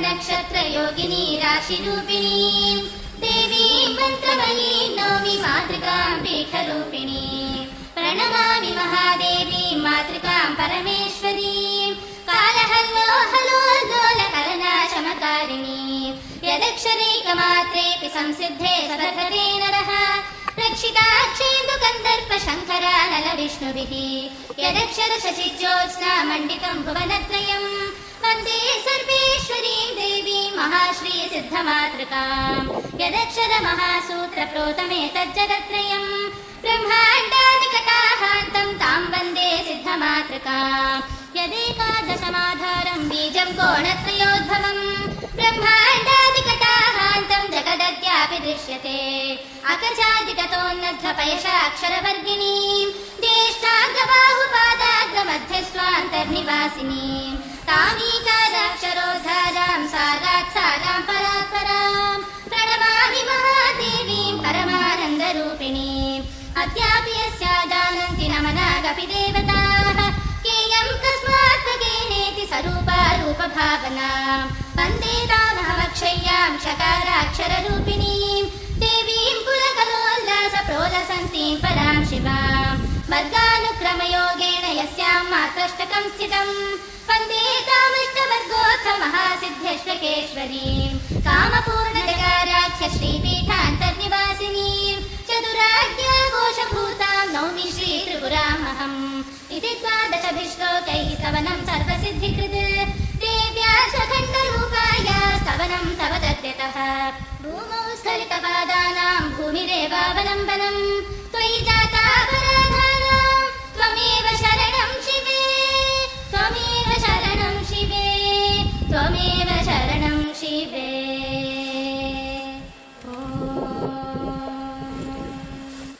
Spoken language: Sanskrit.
नक्षत्र योगिनी राशिरूपिणी देवीं मन्त्रमयीं नौमि मातृकां पीठरूपिणी प्रणमामि महादेवीं मातृकां परमेश्वरीं कालहल्लोलकलनाशमकारिणी यदक्षरैकमात्रेऽपि संसिद्धे सदर्थते नरः रक्षिताक्षेन्दुकन्दर्पशङ्करानलविष्णुभिः यदक्षरशशिज्योत्स्ना मण्डितं भुवनत्रयं वन्दे सर्वेश्वरीं देवीं महाश्रीसिद्धमातृकां यदक्षरमहासूत्रप्रोतमेतज्जगत्त्रयं ब्रह्माण्डादिकटाहान्तं तां वन्दे सिद्धमातृकां यदेकादशमाधारं बीजं कोणत्रयोद्भवं ब्रह्माण्डादिकटाहान्तं जगदद्यापि दृश्यते अकचादिगतोन्नद्धपयशाक्षरवर्गिणीं ज्येष्ठाग्रबाहुपादाग्रमध्यस्वान्तर्निवासिनीं तामीकाराक्षरोद्धारां सारात् सारां परात्परां प्रणमामि महादेवीं परमानन्दरूपिणीम् अद्यापि यस्या जानन्ति न मनागपि देवताः केयं तस्मात् प्रगेहेति स्वरूपा रूपभावना वन्दे तामहमक्षय्यां शकाराक्षररूपिणीं देवीं कुलकलोल्लासप्रोलसन्तीं परां शिवां वर्गानुक्रमयोगेन यस्यां मात्रष्टकं स्थितं वन्दे तामष्टवर्गोत्थमहासिद्ध्यष्टकेश्वरीं कामपूर्णजगाराख्य श्रीपीठान्तर्निवासिनीं चतुराज्ञाघोषभूतां नौमि श्रीत्रिपुरामहम् इति द्वादशभिश्लोकैः स्तवनं सर्वसिद्धिकृत् देव्या सखण्डरूपाया स्तवनं तव तद्यतः भूमौ स्खलितपादानां भूमिरेवावलम्बनं त्वयि जातापराधानां त्वमेव शरणं शिवे